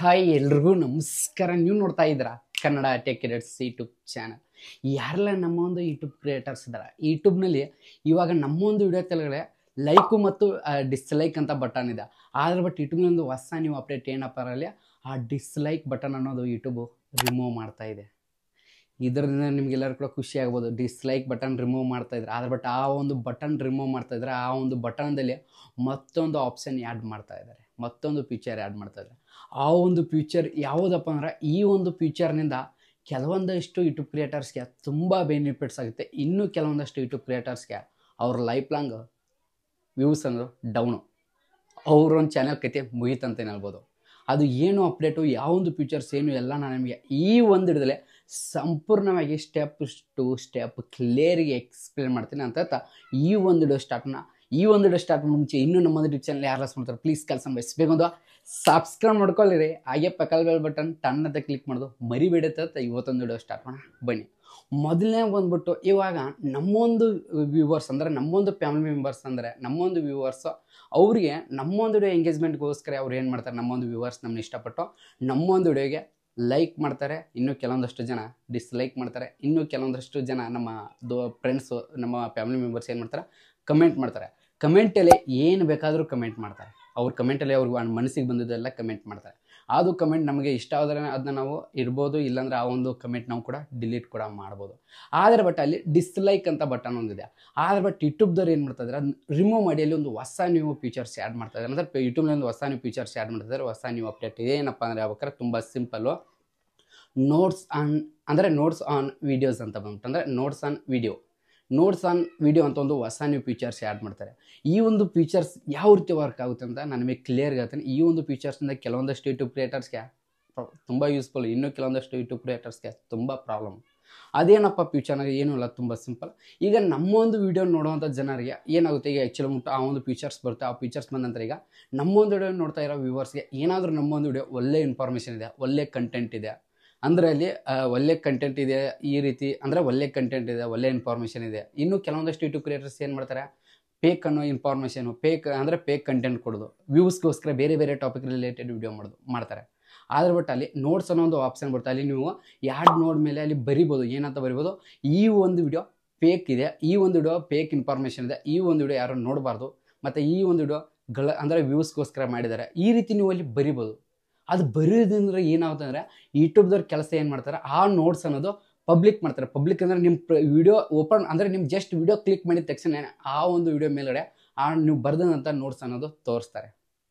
Hi ಎಲ್ರಿಗೂ ನಮಸ್ಕಾರ. ನೀವು ನೋಡ್ತಾ ಇದ್ದೀರಾ Kannada tech creators YouTube channel. ಯಾರೆಲ್ಲ ನಮ್ಮ ಒಂದು ಯೂಟ್ಯೂಬ್ ಕ್ರಿಯೇಟರ್ಸ್ ಇದ್ದಾರೆ, ಯೂಟ್ಯೂಬ್ನಲ್ಲಿ ಇವಾಗ ನಮ್ಮ ಒಂದು ವಿಡಿಯೋ ಕೆಳಗಡೆ ಲೈಕು ಮತ್ತು ಡಿಸ್ಲೈಕ್ ಅಂತ ಬಟನ್ ಇದೆ. ಆದರೆ ಬಟ್ ಯೂಟ್ಯೂಬ್ನೊಂದು ಹೊಸ ನೀವು ಅಪ್ಡೇಟ್ ಏನಪ್ಪ ಅಲ್ಲಿ ಆ ಡಿಸ್ಲೈಕ್ ಬಟನ್ ಅನ್ನೋದು ಯೂಟ್ಯೂಬು ರಿಮೂವ್ ಮಾಡ್ತಾ ಇದೆ. ಇದರಿಂದ ನಿಮಗೆಲ್ಲರೂ ಕೂಡ ಖುಷಿ ಆಗ್ಬೋದು, ಡಿಸ್ಲೈಕ್ ಬಟನ್ ರಿಮೂವ್ ಮಾಡ್ತಾ ಇದ್ದಾರೆ. ಆದರೆ ಬಟ್ ಆ ಒಂದು ಬಟನ್ ರಿಮೂವ್ ಮಾಡ್ತಾ ಇದ್ದಾರೆ, ಆ ಒಂದು ಬಟನ್ದಲ್ಲಿ ಮತ್ತೊಂದು ಆಪ್ಷನ್ ಆ್ಯಡ್ ಮಾಡ್ತಾ ಇದ್ದಾರೆ, ಮತ್ತೊಂದು ಫೀಚರ್ ಆ್ಯಡ್ ಮಾಡ್ತಾ ಇದ್ದಾರೆ. ಆ ಒಂದು ಫ್ಯೂಚರ್ ಯಾವುದಪ್ಪ ಅಂದ್ರೆ ಈ ಒಂದು ಫ್ಯೂಚರ್ನಿಂದ ಕೆಲವೊಂದಷ್ಟು ಯೂಟ್ಯೂಬ್ ಕ್ರಿಯೇಟರ್ಸ್ಗೆ ತುಂಬ ಬೆನಿಫಿಟ್ಸ್ ಆಗುತ್ತೆ. ಇನ್ನೂ ಕೆಲವೊಂದಷ್ಟು ಯೂಟ್ಯೂಬ್ ಕ್ರಿಯೇಟರ್ಸ್ಗೆ ಅವ್ರ ಲೈಫ್ ಲಾಂಗ್ ವ್ಯೂಸ್ ಅಂದ್ರೆ ಡೌನು, ಅವ್ರೊಂದು ಚಾನಲ್ ಕತೆ ಮುಗೀತಂತೇನೆ ಹೇಳ್ಬೋದು. ಅದು ಏನು ಅಪ್ಡೇಟು, ಯಾವೊಂದು ಫ್ಯೂಚರ್ಸ್ ಏನು ಎಲ್ಲ ನಾನು ನಿಮಗೆ ಈ ಒಂದು ಹಿಡಿದಲೇ ಸಂಪೂರ್ಣವಾಗಿ ಸ್ಟೆಪ್ ಟು ಸ್ಟೆಪ್ ಕ್ಲಿಯರಿಗೆ ಎಕ್ಸ್ಪ್ಲೇನ್ ಮಾಡ್ತೀನಿ ಅಂತ ಈ ಒಂದು ವಿಡಿಯೋ ಸ್ಟಾರ್ಟ್ ಮುಂಚೆ ಇನ್ನೂ ನಮ್ಮ ಯೂಟ್ಯೂಬ್ ಚಾನಲ್ ಯಾರು ಮಾಡ್ತಾರೆ ಪ್ಲೀಸ್ ಕೆಲಸ ಬಯಸಬೇಕಂದು ಸಬ್ಸ್ಕ್ರೈಬ್ ಮಾಡ್ಕೊಳ್ಳಿರಿ. ಹಾಗೆ ಪಕ್ಕದ ಬೆಲ್ ಬಟನ್ ಟನ್ನಂತ ಕ್ಲಿಕ್ ಮಾಡೋದು ಮರಿಬೇಡತ್ತ. ಇವತ್ತೊಂದು ವಿಡಿಯೋ ಸ್ಟಾರ್ಟ್ ಮಾಡೋಣ ಬನ್ನಿ. ಮೊದಲನೇ ಬಂದ್ಬಿಟ್ಟು ಇವಾಗ ನಮ್ಮೊಂದು ವ್ಯೂವರ್ಸ್ ಅಂದರೆ ನಮ್ಮೊಂದು ಫ್ಯಾಮಿಲಿ ಮೆಂಬರ್ಸ್ ಅಂದರೆ ನಮ್ಮೊಂದು ವ್ಯೂವರ್ಸು ಅವರಿಗೆ ನಮ್ಮೊಂದು ವಿಡಿಯೋ ಎಂಗೇಜ್ಮೆಂಟ್ಗೋಸ್ಕರ ಅವ್ರು ಏನು ಮಾಡ್ತಾರೆ, ನಮ್ಮೊಂದು ವ್ಯೂವರ್ಸ್ ನಮ್ಮನ್ನ ಇಷ್ಟಪಟ್ಟು ನಮ್ಮೊಂದು ವಿಡಿಯೋಗೆ ಲೈಕ್ ಮಾಡ್ತಾರೆ, ಇನ್ನೂ ಕೆಲವೊಂದಷ್ಟು ಜನ ಡಿಸ್ಲೈಕ್ ಮಾಡ್ತಾರೆ, ಇನ್ನೂ ಕೆಲವೊಂದಷ್ಟು ಜನ ನಮ್ಮ ಫ್ರೆಂಡ್ಸು ನಮ್ಮ ಫ್ಯಾಮಿಲಿ ಮೆಂಬರ್ಸ್ ಏನು ಮಾಡ್ತಾರೆ ಕಮೆಂಟ್ ಮಾಡ್ತಾರೆ. ಕಮೆಂಟಲ್ಲಿ ಏನು ಬೇಕಾದರೂ ಕಮೆಂಟ್ ಮಾಡ್ತಾರೆ. ಅವ್ರ ಕಮೆಂಟಲ್ಲಿ ಅವ್ರಿಗೆ ಮನಸ್ಸಿಗೆ ಬಂದಿದ್ದೆಲ್ಲ ಕಮೆಂಟ್ ಮಾಡ್ತಾರೆ. ಅದು ಕಮೆಂಟ್ ನಮಗೆ ಇಷ್ಟ ಆದರೆ ಅದನ್ನ ನಾವು ಇರ್ಬೋದು, ಇಲ್ಲಾಂದರೆ ಆ ಒಂದು ಕಮೆಂಟ್ ನಾವು ಕೂಡ ಡಿಲೀಟ್ ಕೂಡ ಮಾಡ್ಬೋದು. ಆದರೆ ಬಟ್ ಅಲ್ಲಿ ಡಿಸ್ಲೈಕ್ ಅಂತ ಬಟನ್ ಒಂದಿದೆ. ಆದರೆ ಬಟ್ ಯೂಟ್ಯೂಬ್ದವ್ರು ಏನು ಮಾಡ್ತಾ ಇದ್ದಾರೆ, ಅದನ್ನ ರಿಮೂವ್ ಮಾಡಿ ಅಲ್ಲಿ ಒಂದು ಹೊಸ ನ್ಯೂ ಫೀಚರ್ಸ್ ಆ್ಯಡ್ ಮಾಡ್ತಾ ಇದ್ದಾರೆ. ಅಂದರೆ ಯೂಟ್ಯೂಬ್ನಲ್ಲಿ ಒಂದು ಹೊಸ ನ್ಯೂ ಫೀಚರ್ಸ್ ಆ್ಯಡ್ ಮಾಡ್ತಿದ್ದಾರೆ, ಹೊಸ ನ್ಯೂ ಅಪ್ಡೇಟ್. ಏನಪ್ಪ ಅಂದರೆ ಹೇಳ್ಬೇಕಾದ್ರೆ ತುಂಬ ಸಿಂಪಲ್ಲು, ನೋಟ್ಸ್ ಆನ್ ವೀಡಿಯೋಸ್ ಅಂತ ಬಂದ್ಬಿಟ್ಟು ಅಂದರೆ ನೋಟ್ಸ್ ಆನ್ ವಿಡಿಯೋ ಅಂತ ಒಂದು ಹೊಸ ನ್ಯೂ ಫೀಚರ್ಸ್ ಆ್ಯಡ್ ಮಾಡ್ತಾರೆ. ಈ ಒಂದು ಫೀಚರ್ಸ್ ಯಾವ ರೀತಿ ವರ್ಕ್ ಆಗುತ್ತೆ ಅಂತ ನಾನು ನಿಮಗೆ ಕ್ಲಿಯರ್ಗೆ ಹೇಳ್ತೀನಿ. ಈ ಒಂದು ಫೀಚರ್ಸಿಂದ ಕೆಲವೊಂದಷ್ಟು ಯೂಟ್ಯೂಬ್ ಕ್ರಿಯೇಟರ್ಸ್ಗೆ ತುಂಬ ಯೂಸ್ಫುಲ್, ಇನ್ನೂ ಕೆಲವೊಂದಷ್ಟು ಯೂಟ್ಯೂಬ್ ಕ್ರಿಯೇಟರ್ಸ್ಗೆ ತುಂಬ ಪ್ರಾಬ್ಲಮ್. ಅದೇನಪ್ಪ ಫೀಚರ್ನಾಗ ಏನೂ ಇಲ್ಲ, ತುಂಬ ಸಿಂಪಲ್. ಈಗ ನಮ್ಮೊಂದು ವೀಡಿಯೋ ನೋಡುವಂಥ ಜನರಿಗೆ ಏನಾಗುತ್ತೆ, ಈಗ ಆ್ಯಕ್ಚುಲಿ ಮುಟ್ಟು ಆ ಒಂದು ಫೀಚರ್ಸ್ ಬರುತ್ತೆ. ಆ ಫೀಚರ್ಸ್ ಬಂದ ನಂತರ ಈಗ ನಮ್ಮೊಂದು ವಿಡಿಯೋ ನೋಡ್ತಾ ಇರೋ ವ್ಯೂವರ್ಸ್ಗೆ ಏನಾದರೂ ನಮ್ಮೊಂದು ವಿಡಿಯೋ ಒಳ್ಳೆ ಇನ್ಫಾರ್ಮೇಷನ್ ಇದೆ, ಒಳ್ಳೆ ಕಂಟೆಂಟ್ ಇದೆ ಅಂದರೆ ಅಲ್ಲಿ ಒಳ್ಳೆ ಕಂಟೆಂಟ್ ಇದೆ, ಈ ರೀತಿ ಅಂದರೆ ಒಳ್ಳೆ ಕಂಟೆಂಟ್ ಇದೆ, ಒಳ್ಳೆ ಇನ್ಫಾರ್ಮೇಷನ್ ಇದೆ. ಇನ್ನು ಕೆಲವೊಂದಷ್ಟು ಯೂಟ್ಯೂಬ್ ಕ್ರಿಯೇಟರ್ಸ್ ಏನು ಮಾಡ್ತಾರೆ, ಫೇಕ್ ಅನ್ನೋ ಇನ್ಫಾರ್ಮೇಷನು, ಫೇಕ್ ಕಂಟೆಂಟ್ ಕೊಡೋದು, ವ್ಯೂಸ್ಗೋಸ್ಕರ ಬೇರೆ ಬೇರೆ ಟಾಪಿಕ್ ರಿಲೇಟೆಡ್ ವಿಡಿಯೋ ಮಾಡ್ತಾರೆ. ಆದರೆ ಬಟ್ ಅಲ್ಲಿ ನೋಟ್ಸ್ ಅನ್ನೋ ಒಂದು ಆಪ್ಷನ್ ಬರುತ್ತೆ. ಅಲ್ಲಿ ನೀವು ಯಾಡ್ ನೋಡ್ ಮೇಲೆ ಅಲ್ಲಿ ಬರಿಬೋದು, ಏನಂತ ಬರಿಬೋದು, ಈ ಒಂದು ವಿಡಿಯೋ ಫೇಕ್ ಇದೆ, ಈ ಒಂದು ವಿಡಿಯೋ ಫೇಕ್ ಇನ್ಫಾರ್ಮೇಷನ್ ಇದೆ, ಈ ಒಂದು ವಿಡಿಯೋ ಯಾರು ನೋಡಬಾರ್ದು, ಮತ್ತು ಈ ಒಂದು ವಿಡಿಯೋ ಅಂದರೆ ವ್ಯೂಸ್ಗೋಸ್ಕರ ಮಾಡಿದ್ದಾರೆ, ಈ ರೀತಿ ನೀವು ಅಲ್ಲಿ ಬರಿಬೋದು. ಅದು ಬರೆಯೋದಂದ್ರೆ ಏನಾಗುತ್ತೆ ಅಂದರೆ ಯೂಟ್ಯೂಬ್ದವ್ರ ಕೆಲಸ ಏನು ಮಾಡ್ತಾರೆ, ಆ ನೋಟ್ಸ್ ಅನ್ನೋದು ಪಬ್ಲಿಕ್ ಮಾಡ್ತಾರೆ. ಪಬ್ಲಿಕ್ ಅಂದರೆ ನಿಮ್ಮ ವಿಡಿಯೋ ಓಪನ್ ಅಂದರೆ ನಿಮ್ಮ ಜಸ್ಟ್ ವಿಡಿಯೋ ಕ್ಲಿಕ್ ಮಾಡಿದ ತಕ್ಷಣ ಆ ಒಂದು ವಿಡಿಯೋ ಮೇಲ್ಗಡೆ ಆ ನೀವು ಬರೆದಂಥ ನೋಟ್ಸ್ ಅನ್ನೋದು ತೋರಿಸ್ತಾರೆ,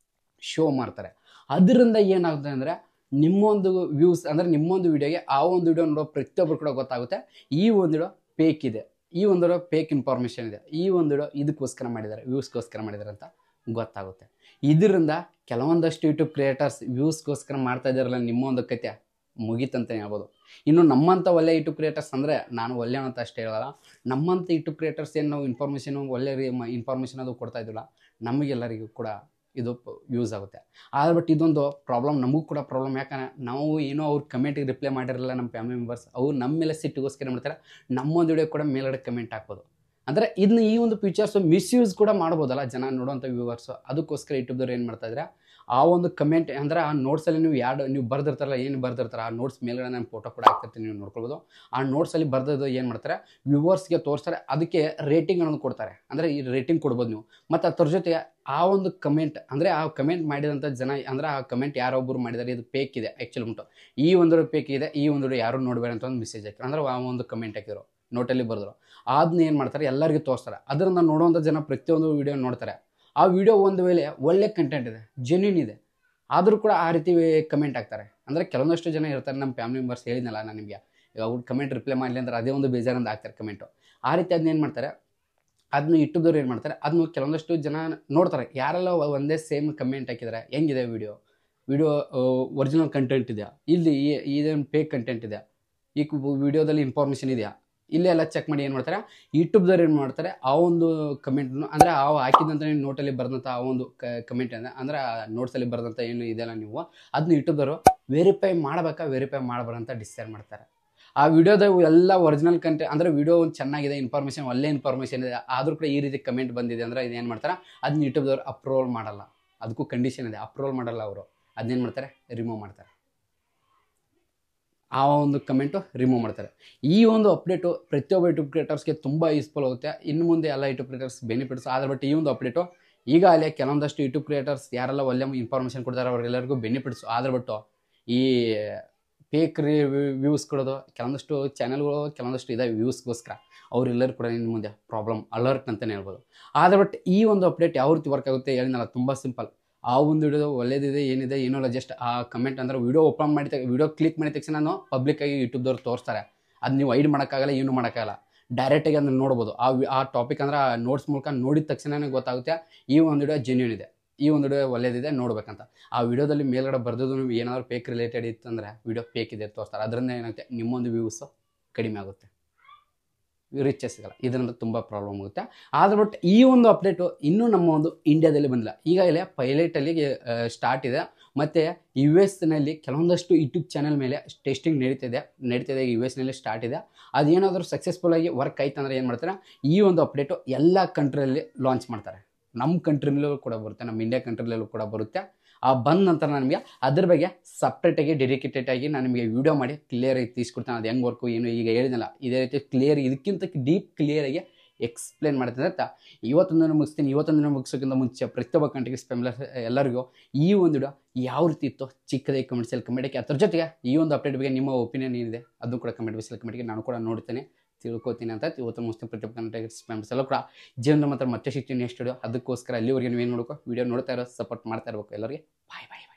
ಶೋ ಮಾಡ್ತಾರೆ. ಅದರಿಂದ ಏನಾಗುತ್ತೆ ಅಂದರೆ ನಿಮ್ಮೊಂದು ವ್ಯೂಸ್ ಅಂದರೆ ನಿಮ್ಮೊಂದು ವಿಡಿಯೋಗೆ ಆ ಒಂದು ವಿಡಿಯೋ ನೋಡೋ ಪ್ರತಿಯೊಬ್ಬರು ಕೂಡ ಗೊತ್ತಾಗುತ್ತೆ, ಈ ಒಂದು ವಿಡಿಯೋ ಫೇಕ್ ಇದೆ, ಈ ಒಂದು ವಿಡಿಯೋ ಫೇಕ್ ಇನ್ಫಾರ್ಮೇಷನ್ ಇದೆ, ಈ ಒಂದು ವಿಡಿಯೋ ಇದಕ್ಕೋಸ್ಕರ ಮಾಡಿದ್ದಾರೆ, ವ್ಯೂಸ್ಗೋಸ್ಕರ ಮಾಡಿದ್ದಾರೆ ಅಂತ ಗೊತ್ತಾಗುತ್ತೆ. ಇದರಿಂದ ಕೆಲವೊಂದಷ್ಟು ಯೂಟ್ಯೂಬ್ ಕ್ರಿಯೇಟರ್ಸ್ ವ್ಯೂಸ್ಗೋಸ್ಕರ ಮಾಡ್ತಾ ಇದ್ದಾರಲ್ಲ, ನಿಮ್ಮೊಂದು ಕತೆ ಮುಗೀತಂತಲೇ ಹೇಳ್ಬೋದು. ಇನ್ನು ನಮ್ಮಂಥ ಒಳ್ಳೆ ಯೂಟ್ಯೂಬ್ ಕ್ರಿಯೇಟರ್ಸ್ ಅಂದರೆ ನಾನು ಒಳ್ಳೆ ಅಂತ ಅಷ್ಟೇ ಹೇಳಲ್ಲ, ನಮ್ಮಂಥ ಯೂಟ್ಯೂಬ್ ಕ್ರಿಯೇಟರ್ಸ್ ಏನು ನಾವು ಇನ್ಫಾರ್ಮೇಷನು ಒಳ್ಳೆ ಇನ್ಫಾರ್ಮೇಷನ್ ಅದು ಕೊಡ್ತಾ ಇದ್ದಿಲ್ಲ, ನಮಗೆಲ್ಲರಿಗೂ ಕೂಡ ಇದು ಯೂಸ್ ಆಗುತ್ತೆ. ಆದರೆ ಬಟ್ ಇದೊಂದು ಪ್ರಾಬ್ಲಮ್, ನಮಗೂ ಕೂಡ ಪ್ರಾಬ್ಲಮ್. ಯಾಕಂದರೆ ನಾವು ಏನೋ ಅವ್ರ ಕಮೆಂಟಿಗೆ ರಿಪ್ಲೈ ಮಾಡಿರಲಿಲ್ಲ ನಮ್ಮ ಫ್ಯಾಮಿಲಿ ಮೆಂಬರ್ಸ್, ಅವ್ರು ನಮ್ಮ ಮೇಲೆ ಸಿಟ್ಟಿಗೋಸ್ಕರ ಮಾಡ್ತಾರೆ, ನಮ್ಮೊಂದು ವಿಡಿಯೋ ಕೂಡ ಮೇಲ್ಗಡೆ ಕಮೆಂಟ್ ಹಾಕ್ಬೋದು. ಅಂದರೆ ಇದನ್ನ ಈ ಒಂದು ಫೀಚರ್ಸು ಮಿಸ್ಯೂಸ್ ಕೂಡ ಮಾಡ್ಬೋದಲ್ಲ ಜನ ನೋಡುವಂಥ ವ್ಯೂವರ್ಸು. ಅದಕ್ಕೋಸ್ಕರ ಯೂಟ್ಯೂಬ್ದವ್ರು ಏನು ಮಾಡ್ತಾಯಿದ್ರೆ ಆ ಒಂದು ಕಮೆಂಟ್ ಅಂದರೆ ಆ ನೋಟ್ಸಲ್ಲಿ ನೀವು ಬರ್ದಿರ್ತಾರಲ್ಲ, ಏನು ಬರ್ದಿರ್ತಾರೆ ಆ ನೋಟ್ಸ್ ಮೇಲ್ಗಡೆ ನಾನು ಫೋಟೋ ಕೂಡ ಹಾಕ್ತಿರ್ತೀನಿ, ನೀವು ನೋಡ್ಕೊಳ್ಬೋದು. ಆ ನೋಟ್ಸಲ್ಲಿ ಬರ್ದಿದ್ದು ಏನು ಮಾಡ್ತಾರೆ ವ್ಯೂವರ್ಸ್ಗೆ ತೋರಿಸ್ತಾರೆ, ಅದಕ್ಕೆ ರೇಟಿಂಗ್ ಅನ್ನೋದು ಕೊಡ್ತಾರೆ. ಅಂದರೆ ಈ ರೇಟಿಂಗ್ ಕೊಡ್ಬೋದು ನೀವು. ಮತ್ತು ಅದ್ರ ಜೊತೆಗೆ ಆ ಒಂದು ಕಮೆಂಟ್ ಅಂದರೆ ಆ ಕಮೆಂಟ್ ಮಾಡಿದಂಥ ಜನ ಅಂದರೆ ಆ ಕಮೆಂಟ್ ಯಾರೊಬ್ಬರು ಮಾಡಿದ್ದಾರೆ ಇದು ಫೇಕ್ ಇದೆ, ಆ್ಯಕ್ಚುಲಿ ಉಂಟು ಈ ಒಂದು ಫೇಕ್ ಇದೆ, ಈ ಒಂದು ಯಾರು ನೋಡಬೇಡ ಅಂತ ಒಂದು ಮೆಸೇಜ್ ಹಾಕಿದ್ರು, ಅಂದರೆ ಆ ಒಂದು ಕಮೆಂಟ್ ಹಾಕಿದ್ರು, ನೋಟಲ್ಲಿ ಬರೆದ್ರು. ಅದನ್ನ ಏನು ಮಾಡ್ತಾರೆ ಎಲ್ಲರಿಗೂ ತೋರಿಸ್ತಾರೆ. ಅದರಿಂದ ನೋಡುವಂಥ ಜನ ಪ್ರತಿಯೊಂದು ವೀಡಿಯೋ ನೋಡ್ತಾರೆ. ಆ ವಿಡಿಯೋ ಒಂದು ವೇಳೆ ಒಳ್ಳೆ ಕಂಟೆಂಟ್ ಇದೆ, ಜೆನ್ಯೂನ್ ಇದೆ, ಆದರೂ ಕೂಡ ಆ ರೀತಿ ಕಮೆಂಟ್ ಹಾಕ್ತಾರೆ. ಅಂದರೆ ಕೆಲವೊಂದಷ್ಟು ಜನ ಇರ್ತಾರೆ, ನಮ್ಮ ಫ್ಯಾಮಿಲಿ ಮೆಂಬರ್ಸ್ ಹೇಳಿದ್ನಲ್ಲ ನಾನು ನಿಮಗೆ, ಅವ್ರು ಕಮೆಂಟ್ ರಿಪ್ಲೈ ಮಾಡಲಿ ಅಂದ್ರೆ ಅದೇ ಒಂದು ಬೇಜಾರಿಂದ ಹಾಕ್ತಾರೆ ಕಮೆಂಟು. ಆ ರೀತಿ ಅದನ್ನ ಏನು ಮಾಡ್ತಾರೆ, ಅದನ್ನ ಯೂಟ್ಯೂಬ್ದವ್ರು ಏನು ಮಾಡ್ತಾರೆ, ಅದನ್ನು ಕೆಲವೊಂದಷ್ಟು ಜನ ನೋಡ್ತಾರೆ. ಯಾರೆಲ್ಲ ಒಂದೇ ಸೇಮ್ ಕಮೆಂಟ್ ಹಾಕಿದ್ದಾರೆ, ಹೆಂಗಿದೆ ವಿಡಿಯೋ ಒರಿಜಿನಲ್ ಕಂಟೆಂಟ್ ಇದೆಯಾ, ಇಲ್ಲಿ ಇದೇನು ಫೇಕ್ ಕಂಟೆಂಟ್ ಇದೆಯಾ, ಈ ವಿಡಿಯೋದಲ್ಲಿ ಇನ್ಫಾರ್ಮೇಷನ್ ಇದೆಯಾ, ಇಲ್ಲೇ ಎಲ್ಲ ಚೆಕ್ ಮಾಡಿ ಏನು ಮಾಡ್ತಾರೆ ಯೂಟ್ಯೂಬ್ದವ್ರು ಏನು ಮಾಡ್ತಾರೆ, ಆ ಒಂದು ಕಮೆಂಟ್ನು ಅಂದರೆ ಆ ಹಾಕಿದಂಥ ನೋಟಲ್ಲಿ ಬರೆದಂಥ ಆ ಒಂದು ಕಮೆಂಟ್ ಅಂದರೆ ಆ ನೋಟ್ಸಲ್ಲಿ ಬರೆದಂಥ ಏನು ಇದೆಯಲ್ಲ ನೀವು ಅದನ್ನ ಯೂಟ್ಯೂಬ್ದವರು ವೆರಿಫೈ ಮಾಡಬಾರ್ದು ಅಂತ ಡಿಸೈಡ್ ಮಾಡ್ತಾರೆ. ಆ ವಿಡಿಯೋದ ಎಲ್ಲ ಒರಿಜಿನಲ್ ಕಂಟೆಂಟ್ ಅಂದರೆ ವಿಡಿಯೋ ಒಂದು ಚೆನ್ನಾಗಿದೆ, ಇನ್ಫಾರ್ಮೇಷನ್ ಒಳ್ಳೆ ಇನ್ಫಾರ್ಮೇಷನ್ ಇದೆ, ಆದರೂ ಕೂಡ ಈ ರೀತಿ ಕಮೆಂಟ್ ಬಂದಿದೆ ಅಂದರೆ ಇದೇನು ಮಾಡ್ತಾರೆ, ಅದನ್ನ ಯೂಟ್ಯೂಬ್ದವ್ರು ಅಪ್ರೂವಲ್ ಮಾಡಲ್ಲ. ಅದಕ್ಕೂ ಕಂಡೀಷನ್ ಇದೆ, ಅಪ್ರೂವಲ್ ಮಾಡಲ್ಲ ಅವರು. ಅದನ್ನೇನು ಮಾಡ್ತಾರೆ, ರಿಮೂವ್ ಮಾಡ್ತಾರೆ. ಆ ಒಂದು ಕಮೆಂಟು ರಿಮೂವ್ ಮಾಡ್ತಾರೆ. ಈ ಒಂದು ಅಪ್ಡೇಟು ಪ್ರತಿಯೊಬ್ಬ ಯೂಟ್ಯೂಬ್ ಕ್ರಿಯೇಟರ್ಸ್ಗೆ ತುಂಬ ಯೂಸ್ಫುಲ್ ಆಗುತ್ತೆ. ಇನ್ನು ಮುಂದೆ ಎಲ್ಲ ಯೂಟ್ಯೂಬ್ ಕ್ರಿಯೇಟರ್ಸ್ ಬೆನಿಫಿಟ್ಸ್ ಆದರೆ ಬಟ್ ಈ ಒಂದು ಅಪ್ಡೇಟು ಈಗಾಗಲೇ ಕೆಲವೊಂದಷ್ಟು ಯೂಟ್ಯೂಬ್ ಕ್ರಿಯೇಟರ್ಸ್ ಯಾರೆಲ್ಲ ಒಳ್ಳೆ ಇನ್ಫಾರ್ಮೇಷನ್ ಕೊಡ್ತಾರೆ ಅವರೆಲ್ಲರಿಗೂ ಬೆನಿಫಿಟ್ಸ್ ಆದರೆ ಬಟ್ಟು ಈ ಫೇಕ್ ವ್ಯೂಸ್ ಕೊಡೋದು ಕೆಲವೊಂದಷ್ಟು ಚಾನಲ್ಗಳು ಕೆಲವೊಂದಷ್ಟು ಇದೆ ವ್ಯೂಸ್ಗೋಸ್ಕರ ಅವರೆಲ್ಲರೂ ಕೂಡ ಇನ್ನು ಮುಂದೆ ಪ್ರಾಬ್ಲಮ್ ಅಲರ್ಟ್ ಅಂತಲೇ ಹೇಳ್ಬೋದು. ಆದರೆ ಬಟ್ ಈ ಒಂದು ಅಪ್ಡೇಟ್ ಯಾವ ರೀತಿ ವರ್ಕ್ ಆಗುತ್ತೆ ಹೇಳಿದ್ನಲ್ಲ, ತುಂಬ ಸಿಂಪಲ್. ಆ ಒಂದು ವಿಡಿಯೋ ಒಳ್ಳೇದಿದೆ ಏನಿದೆ ಏನೂ ಇಲ್ಲ, ಜಸ್ಟ್ ಆ ಕಮೆಂಟ್ ಅಂದ್ರೆ ವಿಡಿಯೋ ಓಪನ್ ಮಾಡಿ ವಿಡಿಯೋ ಕ್ಲಿಕ್ ಮಾಡಿದ ತಕ್ಷಣ ಪಬ್ಲಿಕ್ಕಾಗಿ ಯೂಟ್ಯೂಬ್ದವ್ರು ತೋರಿಸ್ತಾರೆ. ಅದು ನೀವು ಐಡ್ ಮಾಡೋಕ್ಕಾಗಲ್ಲ, ಏನೂ ಮಾಡೋಕ್ಕಾಗಲ್ಲ, ಡೈರೆಕ್ಟಾಗಿ ಅದನ್ನು ನೋಡ್ಬೋದು. ಆ ಟಾಪಿಕ್ ಅಂದ್ರೆ ಆ ನೋಟ್ಸ್ ಮೂಲಕ ನೋಡಿದ ತಕ್ಷಣವೇ ಗೊತ್ತಾಗುತ್ತೆ ಈ ಒಂದು ವಿಡಿಯೋ ಜೆನ್ಯೂನ್ ಇದೆ, ಈ ಒಂದು ವಿಡಿಯೋ ಒಳ್ಳೇದಿದೆ ನೋಡ್ಬೇಕಂತ. ಆ ವಿಡಿಯೋದಲ್ಲಿ ಮೇಲ್ಗಡೆ ಬರ್ದದ್ದು ನೀವು ಏನಾದರೂ ಫೇಕ್ ರಿಲೇಟೆಡ್ ಇತ್ತಂದರೆ ವಿಡಿಯೋ ಫೇಕ್ ಇದೆ ತೋರಿಸ್ತಾರೆ. ಅದರಿಂದ ಏನಾಗುತ್ತೆ, ನಿಮ್ಮೊಂದು ವ್ಯೂಸು ಕಡಿಮೆ ಆಗುತ್ತೆ, ರೀಚೇ ಸಿಗಲ್ಲ. ಇದರಿಂದ ತುಂಬ ಪ್ರಾಬ್ಲಮ್ ಆಗುತ್ತೆ. ಆದರೆ ಬಟ್ ಈ ಒಂದು ಅಪ್ಡೇಟು ಇನ್ನೂ ನಮ್ಮ ಒಂದು ಇಂಡಿಯಾದಲ್ಲಿ ಬಂದಿಲ್ಲ. ಈಗಾಗಲೇ ಪೈಲಟಲ್ಲಿ ಸ್ಟಾರ್ಟ್ ಇದೆ. ಮತ್ತು ಯು ಎಸ್ನಲ್ಲಿ ಕೆಲವೊಂದಷ್ಟು ಯೂಟ್ಯೂಬ್ ಚಾನಲ್ ಮೇಲೆ ಟೆಸ್ಟಿಂಗ್ ನಡೀತಿದೆ. ಯು ಎಸ್ನಲ್ಲಿ ಸ್ಟಾರ್ಟ್ ಇದೆ. ಅದೇನಾದರೂ ಸಕ್ಸಸ್ಫುಲ್ಲಾಗಿ ವರ್ಕ್ ಆಯ್ತು ಅಂದರೆ ಏನು ಮಾಡ್ತಾರೆ, ಈ ಒಂದು ಅಪ್ಡೇಟು ಎಲ್ಲ ಕಂಟ್ರಿಯಲ್ಲಿ ಲಾಂಚ್ ಮಾಡ್ತಾರೆ. ನಮ್ಮ ಕಂಟ್ರಿನಲ್ಲೂ ಕೂಡ ಬರುತ್ತೆ, ನಮ್ಮ ಇಂಡಿಯಾ ಕಂಟ್ರಿಲಲ್ಲೂ ಕೂಡ ಬರುತ್ತೆ. ಆ ಬಂದ ನಂತರ ನಮಗೆ ಅದ್ರ ಬಗ್ಗೆ ಸಪ್ರೇಟಾಗಿ ಡೆಡಿಕೇಟೆಡ್ ಆಗಿ ನಾನು ನಿಮಗೆ ವಿಡಿಯೋ ಮಾಡಿ ಕ್ಲಿಯರಾಗಿ ತಿಳಿಸ್ಕೊಡ್ತೇನೆ. ಅದು ಹೆಂಗೆ ವರ್ಕು ಏನು ಈಗ ಹೇಳಿದ್ನಲ್ಲ ಇದೇ ರೀತಿ ಕ್ಲಿಯರ್, ಇದಕ್ಕಿಂತ ಡೀಪ್ ಕ್ಲಿಯರಾಗಿ ಎಕ್ಸ್ಪ್ಲೇನ್ ಮಾಡ್ತೀನಿ ಅಂತ ಇವತ್ತೊಂದನ್ನು ಮುಗಿಸ್ತೀನಿ. ಇವತ್ತೊಂದನ್ನು ಮುಗಿಸೋಕ್ಕಿಂತ ಮುಂಚೆ ಪ್ರತಿಯೊಬ್ಬ ಕಂಟ್ರಿಗೆ ಸ್ಪೆಮ್ಲರ್ ಎಲ್ಲರಿಗೂ ಈ ಒಂದು ವಿಡಿಯೋ ಯಾವ ರೀತಿ ಇತ್ತು ಚಿಕ್ಕದಾಗಿ ಕಮೆಂಟ್ಸಲ್ಲಿ ಕಮೆಂಟಿಗೆ, ಅದ್ರ ಜೊತೆಗೆ ಈ ಒಂದು ಅಪ್ಡೇಟ್ ಬಗ್ಗೆ ನಿಮ್ಮ ಒಪಿನಿಯನ್ ಏನಿದೆ ಅದನ್ನು ಕೂಡ ಕಮೆಂಟ್ ಬಾಕ್ಸಲ್ಲಿ ಕಮೆಂಟಿಗೆ ನಾನು ಕೂಡ ನೋಡ್ತೇನೆ, ತಿಳ್ಕೊತೀನಿ ಅಂತ ಇವತ್ತು ಮುಸ್ಲಿಂ ಪ್ರತಿಯೊಬ್ಬ ಕಂಟ್ರಿಗೆ ಸ್ಪೆಮ್ಸ್ ಎಲ್ಲ ಕೂಡ ಜೀವನದ ಮಾತ್ರ ಮತ್ತೆ ಸಿಗ್ತೀನಿ ನೆಕ್ಸ್ಟ್ ವಿಡಿಯೋ. ಅದಕ್ಕೋಸ್ಕರ ಅಲ್ಲಿವರೆಗೆ ನೀವೇನು ನೋಡ್ಕೋ ವಿಡಿಯೋ ನೋಡ್ತಾ ಇರೋ ಸಪೋರ್ಟ್ ಮಾಡ್ತಾ ಇರಬೇಕು ಎಲ್ಲರಿಗೆ. ಬಾಯ್ ಬಾಯ್.